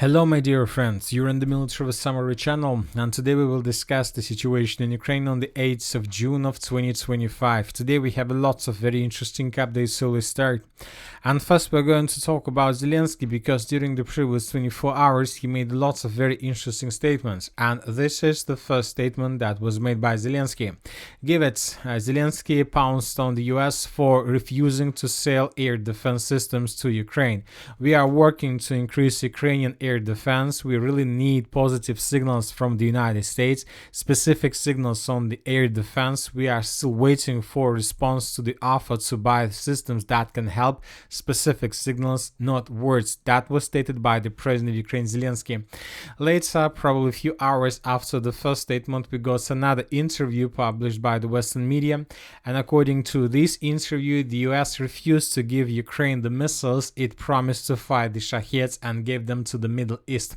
Hello my dear friends, you're in the Military Summary channel, and today we will discuss the situation in Ukraine on the 8th of June of 2025. Today we have lots of very interesting updates, so let's start. And first we're going to talk about Zelensky, because during the previous 24 hours he made lots of very interesting statements, and this is the first statement that was made by Zelensky. Give it, Zelensky pounced on the US for refusing to sell air defense systems to Ukraine. We are working to increase Ukrainian air defense. We really need positive signals from the United States, specific signals on the air defense. We are still waiting for a response to the offer to buy systems that can help. Specific signals, not words. That was stated by the President of Ukraine, Zelensky. Later, probably a few hours after the first statement, we got another interview published by the Western media, and according to this interview, the US refused to give Ukraine the missiles it promised to fight the Shaheds and gave them to the Middle East.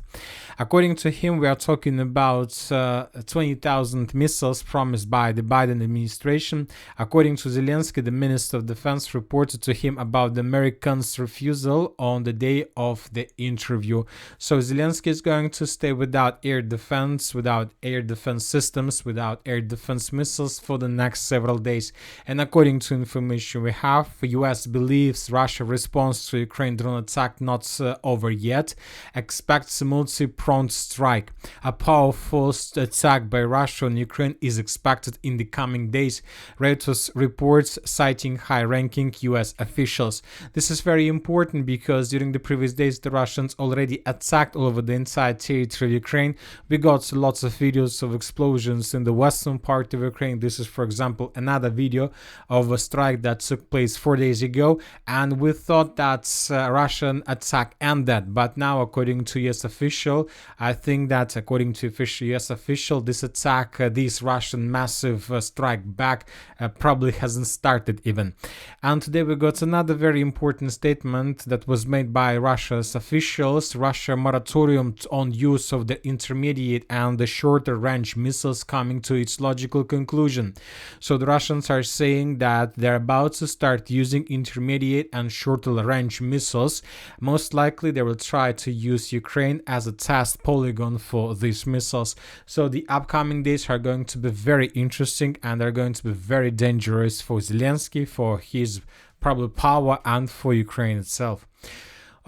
According to him, we are talking about 20,000 missiles promised by the Biden administration. According to Zelensky, the Minister of Defense reported to him about the Americans' refusal on the day of the interview. So Zelensky is going to stay without air defense, without air defense systems, without air defense missiles for the next several days. And according to information we have, the US believes Russia's response to Ukraine drone attack not over yet. Expects a multi-pronged strike. A powerful attack by Russia on Ukraine is expected in the coming days, Reuters reports, citing high-ranking US officials. This is very important because during the previous days the Russians already attacked all over the entire territory of Ukraine. We got lots of videos of explosions in the western part of Ukraine. This is, for example, another video of a strike that took place 4 days ago, and we thought that Russian attack ended, but now according to US official, I think that according to official US official, this attack, this Russian massive strike back probably hasn't started even. And today we got another very important statement that was made by Russia's officials. Russia moratorium on use of the intermediate and the shorter range missiles coming to its logical conclusion. So the Russians are saying that they're about to start using intermediate and shorter range missiles. Most likely they will try to use Ukraine as a test polygon for these missiles. So the upcoming days are going to be very interesting, and are going to be very dangerous for Zelensky, for his probably power, and for Ukraine itself.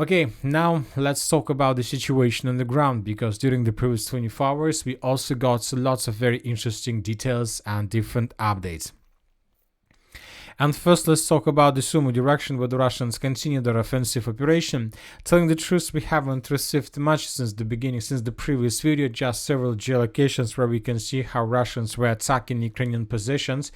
Okay, now let's talk about the situation on the ground, because during the previous 24 hours we also got lots of very interesting details and different updates. And first, let's talk about the Sumy direction, where the Russians continue their offensive operation. Telling the truth, we haven't received much since the beginning, since the previous video, just several geolocations where we can see how Russians were attacking Ukrainian positions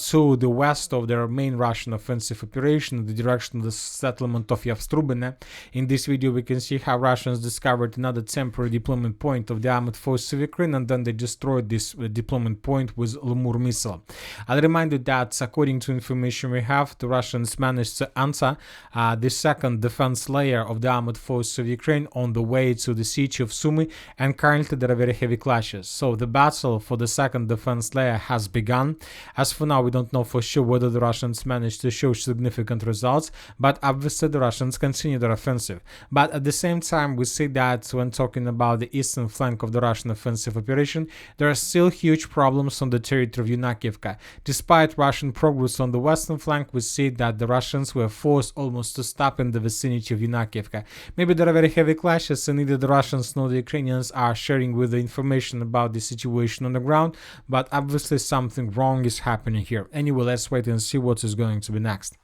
to the west of their main Russian offensive operation, in the direction of the settlement of Yavstrubine. In this video, we can see how Russians discovered another temporary deployment point of the armed forces of Ukraine, and then they destroyed this deployment point with Lemur missile. I'll remind you that according to information we have, the Russians managed to enter the second defense layer of the armed forces of Ukraine on the way to the siege of Sumy, and currently there are very heavy clashes. So the battle for the second defense layer has begun. As for now, we don't know for sure whether the Russians managed to show significant results, but obviously the Russians continue their offensive. But at the same time, we see that when talking about the eastern flank of the Russian offensive operation, there are still huge problems on the territory of Dnipro. Despite Russian progress on the western flank, we see that the Russians were forced almost to stop in the vicinity of Dnipro. Maybe there are very heavy clashes, and neither the Russians nor the Ukrainians are sharing with the information about the situation on the ground, but obviously something wrong is happening here. Anyway, let's wait and see what is going to be next.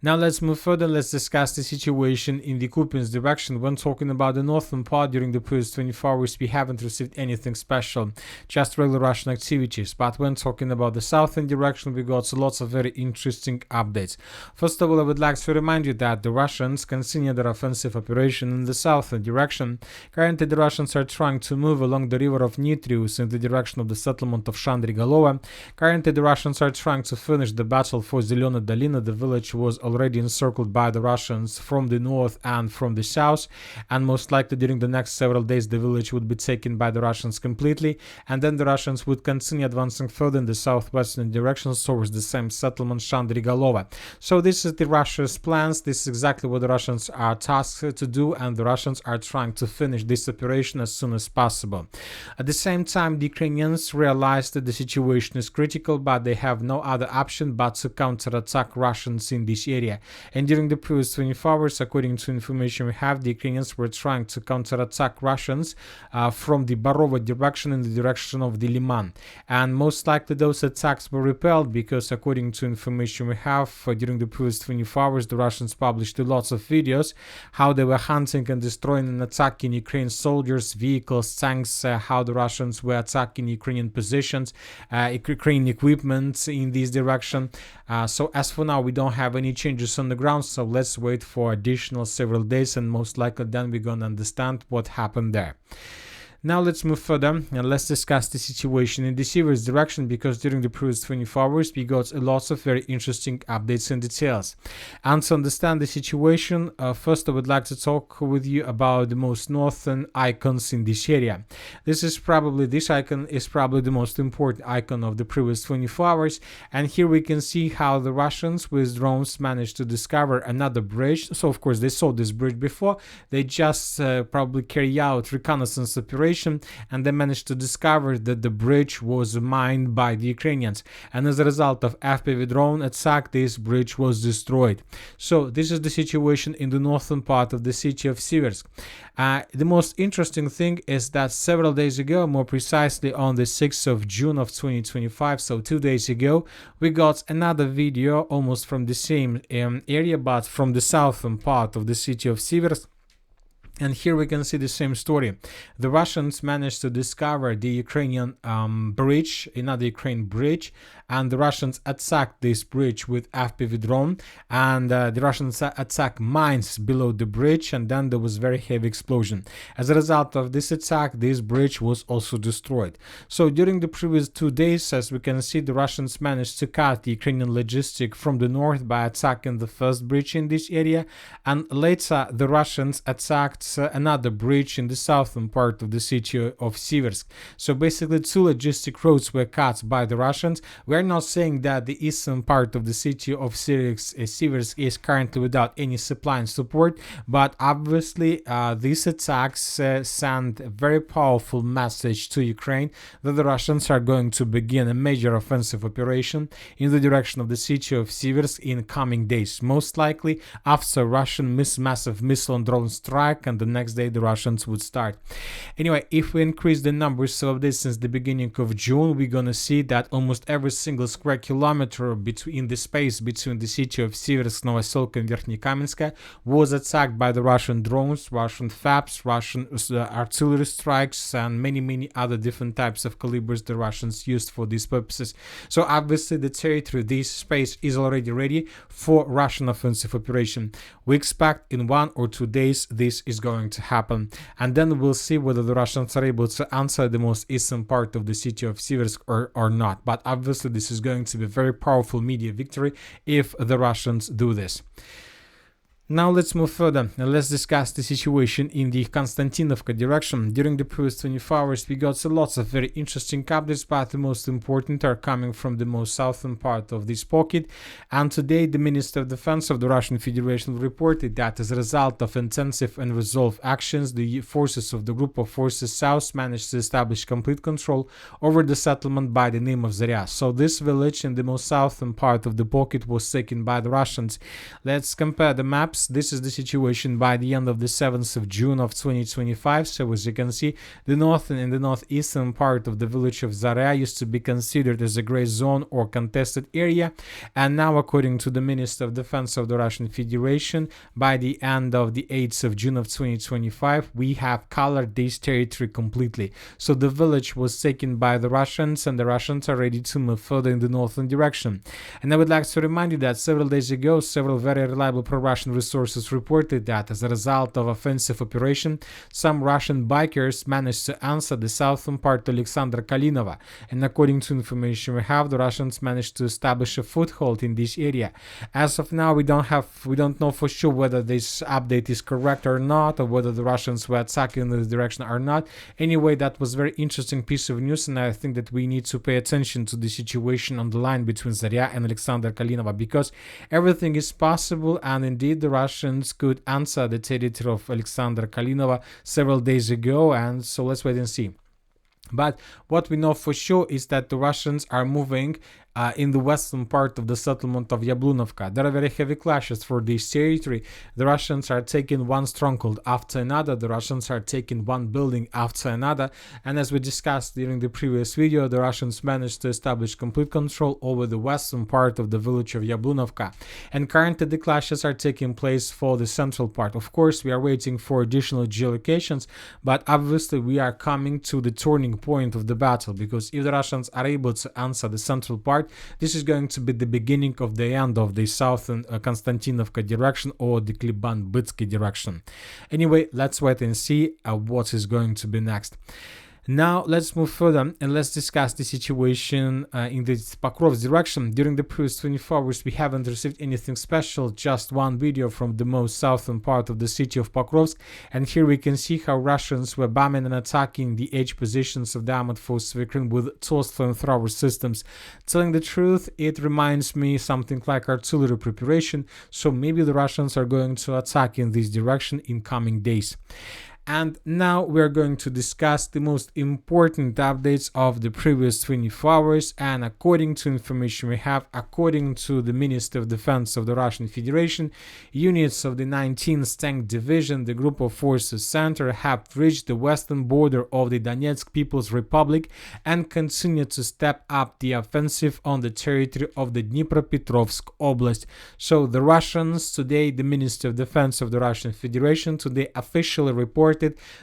Now let's move further. Let's discuss the situation in the Kupiansk direction. When talking about the northern part, during the previous 24 hours we haven't received anything special, just regular Russian activities. But when talking about the southern direction, we got lots of very interesting updates. First of all, I would like to remind you that the Russians continue their offensive operation in the southern direction. Currently the Russians are trying to move along the river of Dnipro in the direction of the settlement of Shandrigolova. Currently the Russians are trying to finish the battle for Zelena Dolina. The village was already encircled by the Russians from the north and from the south, and most likely during the next several days the village would be taken by the Russians completely, and then the Russians would continue advancing further in the southwestern direction towards the same settlement Shandrigolova. So this is the Russia's plans. This is exactly what the Russians are tasked to do, and the Russians are trying to finish this operation as soon as possible. At the same time, the Ukrainians realize that the situation is critical, but they have no other option but to counterattack Russians in this area. And during the previous 24 hours, according to information we have, the Ukrainians were trying to counterattack Russians from the Barova direction in the direction of the Liman. And most likely those attacks were repelled because, according to information we have, during the previous 24 hours, the Russians published lots of videos how they were hunting and destroying and attacking Ukrainian soldiers, vehicles, tanks, how the Russians were attacking Ukrainian positions, Ukrainian equipment in this direction. So as for now, we don't have any changes on the ground, so let's wait for additional several days, and most likely then we're gonna understand what happened there. Now let's move further and let's discuss the situation in the Siversk direction, because during the previous 24 hours we got lots of very interesting updates and details. And to understand the situation, first I would like to talk with you about the most northern icons in this area. This icon is probably the most important icon of the previous 24 hours, and here we can see how the Russians with drones managed to discover another bridge. So of course they saw this bridge before, they just probably carry out reconnaissance operations, and they managed to discover that the bridge was mined by the Ukrainians, and as a result of FPV drone attack, this bridge was destroyed. So this is the situation in the northern part of the city of Siversk. The most interesting thing is that several days ago, more precisely on the 6th of June of 2025, so 2 days ago, we got another video almost from the same area, but from the southern part of the city of Siversk. And here we can see the same story. The Russians managed to discover the Ukrainian bridge, another Ukrainian bridge, and the Russians attacked this bridge with FPV drone, and the Russians attacked mines below the bridge, and then there was very heavy explosion. As a result of this attack, this bridge was also destroyed. So during the previous 2 days, as we can see, the Russians managed to cut the Ukrainian logistic from the north by attacking the first bridge in this area, and later the Russians attacked another bridge in the southern part of the city of Siversk. So basically 2 logistic roads were cut by the Russians. We're not saying that the eastern part of the city of Siversk is currently without any supply and support, but obviously these attacks send a very powerful message to Ukraine that the Russians are going to begin a major offensive operation in the direction of the city of Siversk in coming days, most likely after Russian massive missile and drone strike, and the next day the Russians would start. Anyway, if we increase the numbers of this since the beginning of June, we're gonna see that almost every single square kilometer between the space between the city of Siversk, Novoselka and Verkhnekamenska was attacked by the Russian drones, Russian FABs, Russian artillery strikes, and many other different types of calibers the Russians used for these purposes. So obviously the territory, this space is already ready for Russian offensive operation. We expect in 1 or 2 days this is going to happen, and then we'll see whether the Russians are able to answer the most eastern part of the city of Siversk or not. But obviously this is going to be a very powerful media victory if the Russians do this. Now let's move further and let's discuss the situation in the Kostyantynivka direction. During the previous 24 hours we got lots of very interesting updates, but the most important are coming from the most southern part of this pocket. And today the Minister of Defense of the Russian Federation reported that as a result of intensive and resolved actions, the forces of the group of forces south managed to establish complete control over the settlement by the name of Zoria. So this village in the most southern part of the pocket was taken by the Russians. Let's compare the maps. This is the situation by the end of the 7th of June of 2025. So as you can see, the northern and the northeastern part of the village of Zoria used to be considered as a gray zone or contested area, and now according to the Minister of Defense of the Russian Federation, by the end of the 8th of June of 2025 we have colored this territory completely. So the village was taken by the Russians, and the Russians are ready to move further in the northern direction. And I would like to remind you that several days ago several very reliable pro-Russian resources sources reported that as a result of offensive operation, some Russian bikers managed to answer the southern part of Alexander Kalinova, and according to information we have, the Russians managed to establish a foothold in this area. As of now, we don't know for sure whether this update is correct or not, or whether the Russians were attacking in this direction or not. Anyway, that was a very interesting piece of news, and I think that we need to pay attention to the situation on the line between Zoria and Alexander Kalinova, because everything is possible, and indeed the Russians could answer the territory of Alexander Kalinova several days ago, and so let's wait and see. But what we know for sure is that the Russians are moving in the western part of the settlement of Yablunovka. There are very heavy clashes for this territory. The Russians are taking one stronghold after another. The Russians are taking one building after another. And as we discussed during the previous video, the Russians managed to establish complete control over the western part of the village of Yablunovka. And currently the clashes are taking place for the central part. Of course, we are waiting for additional geolocations, but obviously we are coming to the turning point of the battle, because if the Russians are able to answer the central part, this is going to be the beginning of the end of the southern Kostyantynivka direction or the Kliban-Bytsky direction. Anyway, let's wait and see what is going to be next. Now let's move further and let's discuss the situation in the Pokrovsk direction. During the previous 24 hours we haven't received anything special, just one video from the most southern part of the city of Pokrovsk, and here we can see how Russians were bombing and attacking the H positions of the armored forces of Ukraine with TOS flamethrower systems. Telling the truth, it reminds me something like artillery preparation, so maybe the Russians are going to attack in this direction in coming days. And now we're going to discuss the most important updates of the previous 24 hours, and according to information we have, according to the Minister of Defense of the Russian Federation, units of the 19th Tank Division, the Group of Forces Center, have reached the western border of the Donetsk People's Republic and continue to step up the offensive on the territory of the Dnipropetrovsk Oblast. So the Russians today, the Minister of Defense of the Russian Federation today officially reported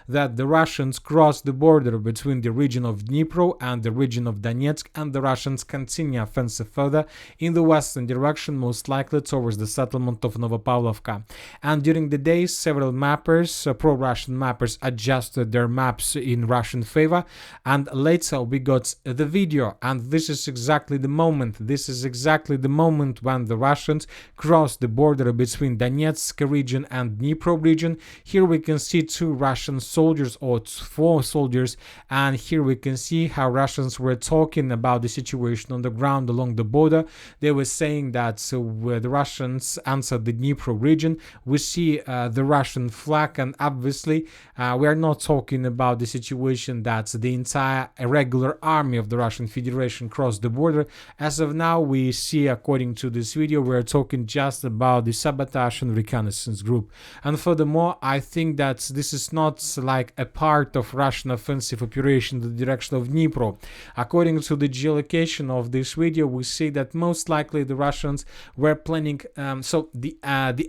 that the Russians crossed the border between the region of Dnipro and the region of Donetsk, and the Russians continue offensive further in the western direction, most likely towards the settlement of Novopavlovka. And during the day, several mappers, pro-Russian mappers, adjusted their maps in Russian favor, and later we got the video, and this is exactly the moment. This is exactly the moment when the Russians crossed the border between Donetsk region and Dnipro region. Here we can see two Russian soldiers, or 4 soldiers, and here we can see how Russians were talking about the situation on the ground along the border. They were saying that where the Russians answered the Dnipro region, we see the Russian flag, and obviously we are not talking about the situation that the entire irregular army of the Russian Federation crossed the border. As of now, we see, according to this video, we are talking just about the sabotage and reconnaissance group. And furthermore, I think that this is not like a part of Russian offensive operation in the direction of Dnipro. According to the geolocation of this video, we see that most likely the Russians were planning, so the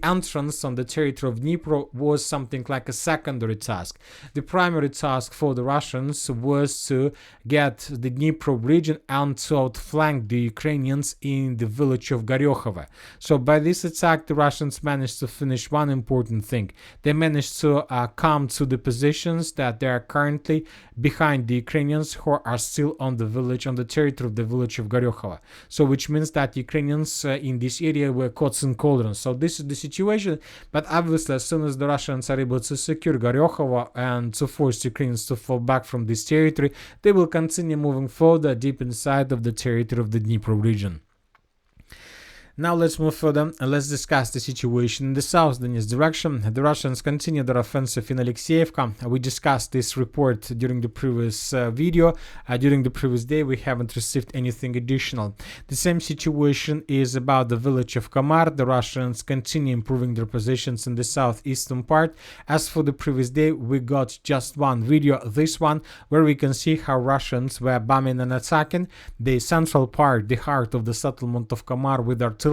entrance on the territory of Dnipro was something like a secondary task. The primary task for the Russians was to get the Dnipro region and to outflank the Ukrainians in the village of Goryokhova. So by this attack, the Russians managed to finish one important thing. They managed to come to the positions that they are currently behind the Ukrainians who are still on the village, on the territory of the village of Goryokhova. So which means that Ukrainians in this area were caught in cauldrons. So this is the situation, but obviously as soon as the Russians are able to secure Goryokhova and to force Ukrainians to fall back from this territory, they will continue moving further deep inside of the territory of the Dnipro region. Now let's move further and let's discuss the situation in the south Donetsk direction. The Russians continue their offensive in Alexeyevka. We discussed this report during the previous video. During the previous day we haven't received anything additional. The same situation is about the village of Kamar. The Russians continue improving their positions in the southeastern part. As for the previous day, we got just one video, this one, where we can see how Russians were bombing and attacking the central part, the heart of the settlement of Kamar, with artillery,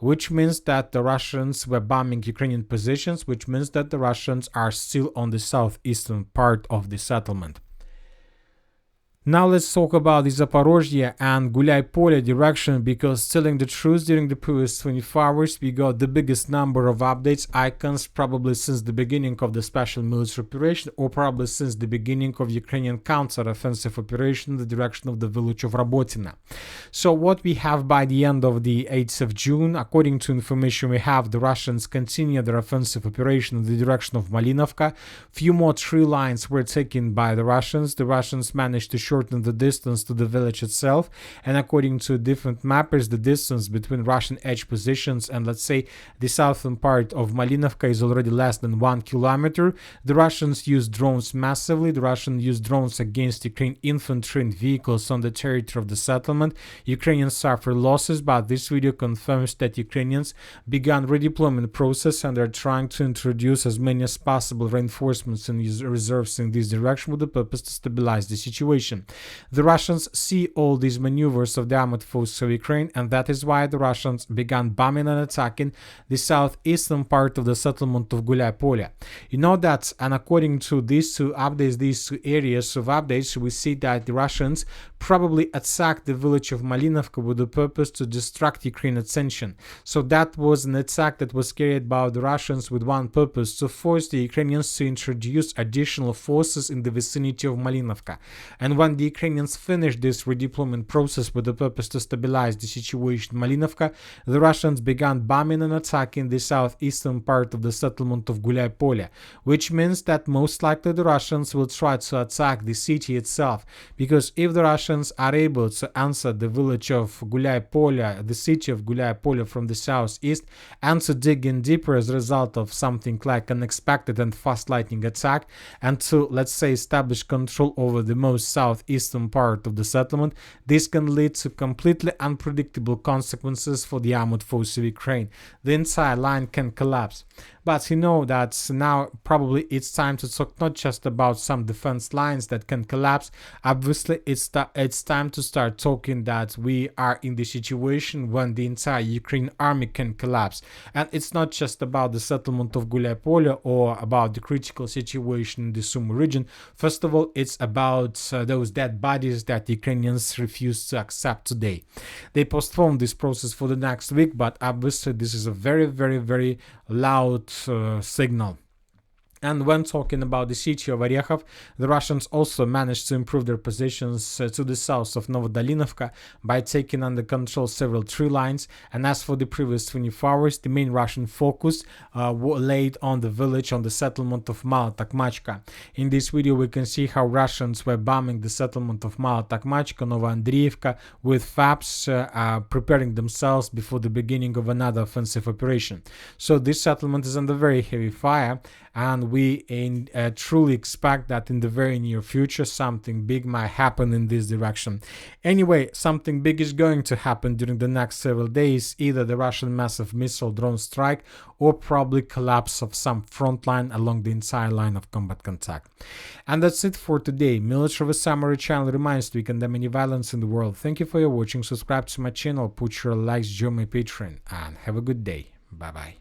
which means that the Russians were bombing Ukrainian positions, which means that the Russians are still on the southeastern part of the settlement. Now let's talk about the Zaporizhzhia and Gulay-Polye direction, because telling the truth, during the previous 24 hours we got the biggest number of updates icons probably since the beginning of the special military operation, or probably since the beginning of Ukrainian counter-offensive operation in the direction of the village of Robotina. So what we have by the end of the 8th of June, according to information we have, the Russians continue their offensive operation in the direction of Malinovka. Few more tree lines were taken by the Russians. The Russians managed to shorten the distance to the village itself, and according to different mappers, the distance between Russian edge positions and, let's say, the southern part of Malinovka is already less than 1 kilometer. The Russians used drones massively. The Russians used drones against Ukrainian infantry and vehicles on the territory of the settlement. Ukrainians suffer losses, but this video confirms that Ukrainians began redeployment process and are trying to introduce as many as possible reinforcements and reserves in this direction with the purpose to stabilize the situation. The Russians see all these maneuvers of the armored forces of Ukraine, and that is why the Russians began bombing and attacking the southeastern part of the settlement of Gulay-Polye. You know that, and according to these two updates, these two areas of updates, we see that the Russians probably attacked the village of Malinovka with the purpose to distract Ukrainian attention. So that was an attack that was carried by the Russians with one purpose: to force the Ukrainians to introduce additional forces in the vicinity of Malinovka. And when the Ukrainians finished this redeployment process with the purpose to stabilize the situation in Malinovka, the Russians began bombing and attacking the southeastern part of the settlement of Gulay-Polye, which means that most likely the Russians will try to attack the city itself, because if the Russians are able to answer the village of Gulay-Polye, the city of Gulay-Polye from the southeast, and to dig in deeper as a result of something like unexpected and fast lightning attack, and to, let's say, establish control over the most southeastern part of the settlement, this can lead to completely unpredictable consequences for the armored forces of Ukraine. The entire line can collapse. But you know that now probably it's time to talk not just about some defense lines that can collapse. Obviously, it's time to start talking that we are in the situation when the entire Ukrainian army can collapse. And it's not just about the settlement of Gulay-Polye or about the critical situation in the Sumy region. First of all, it's about those dead bodies that Ukrainians refuse to accept today. They postponed this process for the next week, but obviously this is a very, very, very loud signal. And when talking about the city of Orekhov, the Russians also managed to improve their positions to the south of Novodolinovka by taking under control several tree lines. And as for the previous 24 hours, the main Russian focus laid on the village, on the settlement of Mala Takmachka. In this video, we can see how Russians were bombing the settlement of Mala Takmachka, Novoandriivka, with FABs preparing themselves before the beginning of another offensive operation. So this settlement is under very heavy fire, and we truly expect that in the very near future something big might happen in this direction. Anyway, something big is going to happen during the next several days, either the Russian massive missile drone strike or probably collapse of some front line along the entire line of combat contact. And that's it for today. Military Summary channel reminds you to condemn any violence in the world. Thank you for your watching. Subscribe to my channel, put your likes, join my Patreon, and have a good day. Bye bye.